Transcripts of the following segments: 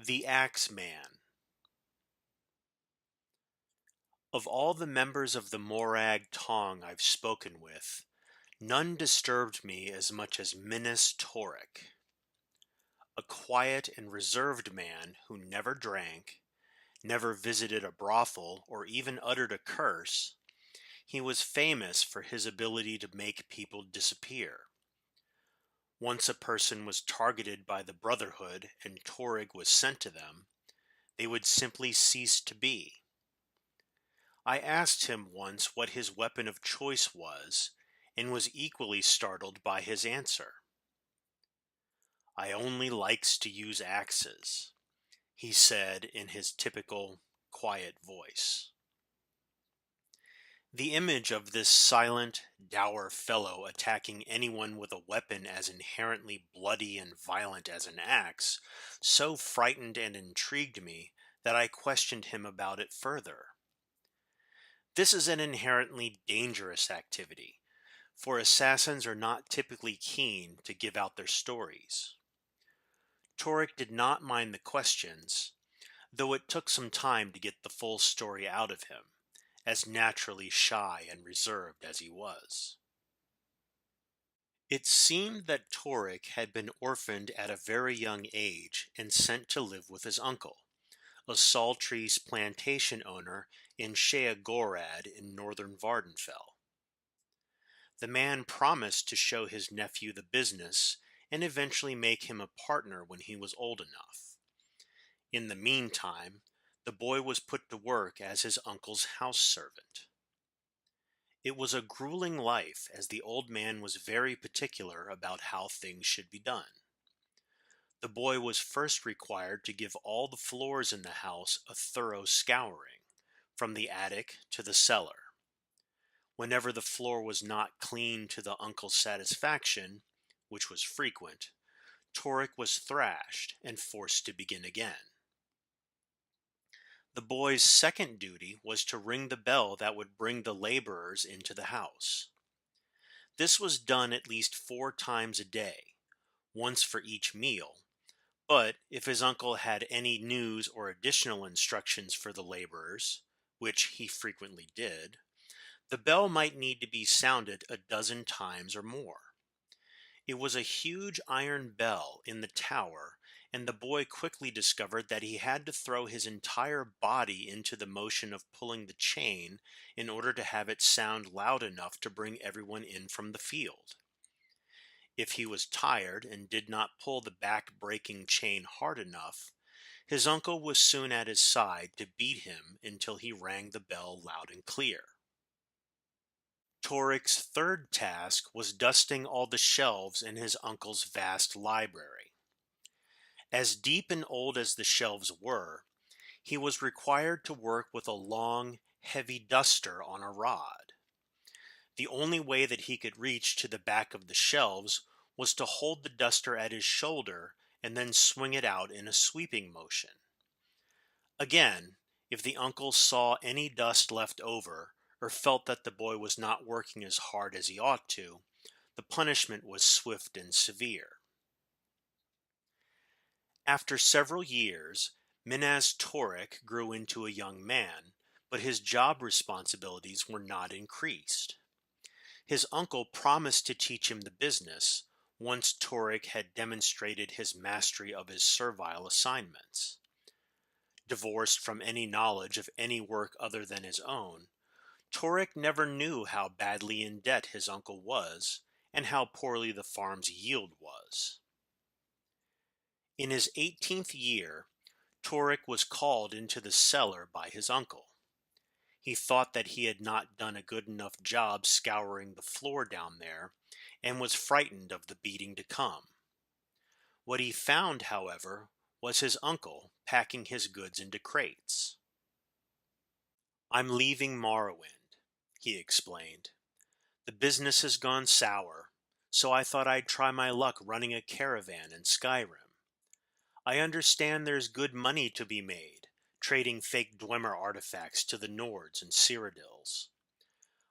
The Axe Man. Of all the members of the Morag Tong I've spoken with, none disturbed me as much as Minas Toric. A quiet and reserved man who never drank, never visited a brothel, or even uttered a curse, he was famous for his ability to make people disappear. Once a person was targeted by the Brotherhood and Torig was sent to them, they would simply cease to be. I asked him once what his weapon of choice was, and was equally startled by his answer. "I only likes to use axes," he said in his typical, quiet voice. The image of this silent, dour fellow attacking anyone with a weapon as inherently bloody and violent as an axe so frightened and intrigued me that I questioned him about it further. This is an inherently dangerous activity, for assassins are not typically keen to give out their stories. Torek did not mind the questions, though it took some time to get the full story out of him, as naturally shy and reserved as he was. It seemed that Torek had been orphaned at a very young age and sent to live with his uncle, a Saltrees plantation owner in Sheagorad in northern Vardenfell. The man promised to show his nephew the business and eventually make him a partner when he was old enough. In the meantime, the boy was put to work as his uncle's house servant. It was a grueling life, as the old man was very particular about how things should be done. The boy was first required to give all the floors in the house a thorough scouring, from the attic to the cellar. Whenever the floor was not clean to the uncle's satisfaction, which was frequent, Torek was thrashed and forced to begin again. The boy's second duty was to ring the bell that would bring the laborers into the house. This was done at least 4 times a day, once for each meal, but if his uncle had any news or additional instructions for the laborers, which he frequently did, the bell might need to be sounded a dozen times or more. It was a huge iron bell in the tower, and the boy quickly discovered that he had to throw his entire body into the motion of pulling the chain in order to have it sound loud enough to bring everyone in from the field. If he was tired and did not pull the back-breaking chain hard enough, his uncle was soon at his side to beat him until he rang the bell loud and clear. Torek's third task was dusting all the shelves in his uncle's vast library. As deep and old as the shelves were, he was required to work with a long, heavy duster on a rod. The only way that he could reach to the back of the shelves was to hold the duster at his shoulder and then swing it out in a sweeping motion. Again, if the uncle saw any dust left over, or felt that the boy was not working as hard as he ought to, the punishment was swift and severe. After several years, Minas Toric grew into a young man, but his job responsibilities were not increased. His uncle promised to teach him the business once Toric had demonstrated his mastery of his servile assignments. Divorced from any knowledge of any work other than his own, Toric never knew how badly in debt his uncle was, and how poorly the farm's yield was. In his 18th year, Toric was called into the cellar by his uncle. He thought that he had not done a good enough job scouring the floor down there, and was frightened of the beating to come. What he found, however, was his uncle packing his goods into crates. "I'm leaving Morrowind," he explained. "The business has gone sour, so I thought I'd try my luck running a caravan in Skyrim. I understand there's good money to be made, trading fake Dwemer artifacts to the Nords and Cyrodiils.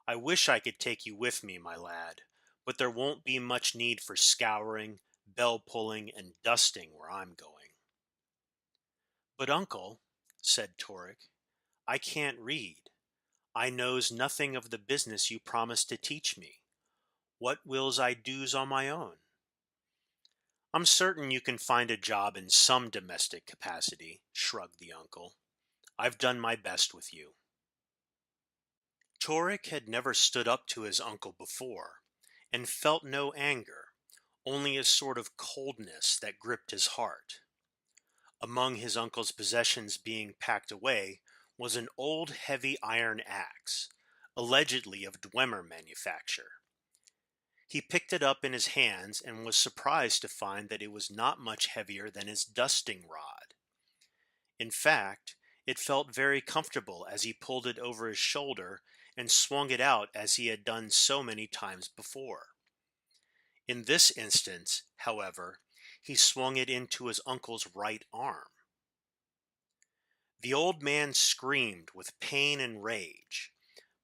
I wish I could take you with me, my lad, but there won't be much need for scouring, bell pulling, and dusting where I'm going." But uncle, said Toric, I can't read. I knows nothing of the business you promised to teach me. What wills I do's on my own? I'm certain you can find a job in some domestic capacity, shrugged the uncle. I've done my best with you. Toric had never stood up to his uncle before, and felt no anger, only a sort of coldness that gripped his heart. Among his uncle's possessions being packed away was an old heavy iron axe, allegedly of Dwemer manufacture. He picked it up in his hands and was surprised to find that it was not much heavier than his dusting rod. In fact, it felt very comfortable as he pulled it over his shoulder and swung it out as he had done so many times before. In this instance, however, he swung it into his uncle's right arm. The old man screamed with pain and rage,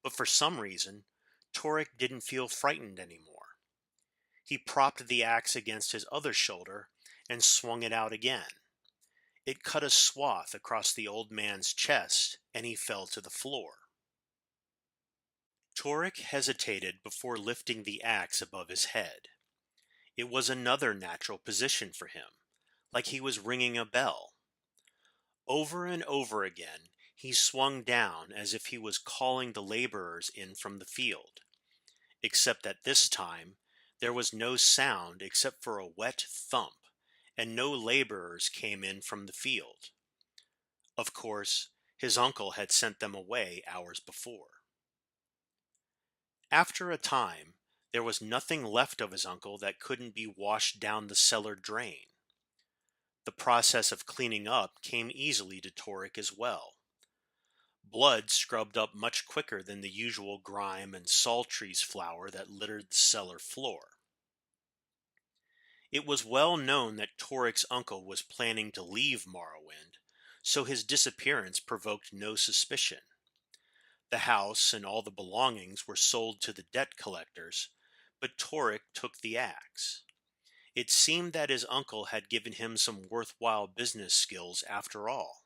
but for some reason, Toric didn't feel frightened anymore. He propped the axe against his other shoulder and swung it out again. It cut a swath across the old man's chest, and he fell to the floor. Toric hesitated before lifting the axe above his head. It was another natural position for him, like he was ringing a bell. Over and over again, he swung down as if he was calling the laborers in from the field, except that this time there was no sound except for a wet thump, and no laborers came in from the field. Of course, his uncle had sent them away hours before. After a time, there was nothing left of his uncle that couldn't be washed down the cellar drain. The process of cleaning up came easily to Toric as well. Blood scrubbed up much quicker than the usual grime and saltries flour that littered the cellar floor. It was well known that Toric's uncle was planning to leave Morrowind, so his disappearance provoked no suspicion. The house and all the belongings were sold to the debt collectors, but Toric took the axe. It seemed that his uncle had given him some worthwhile business skills after all.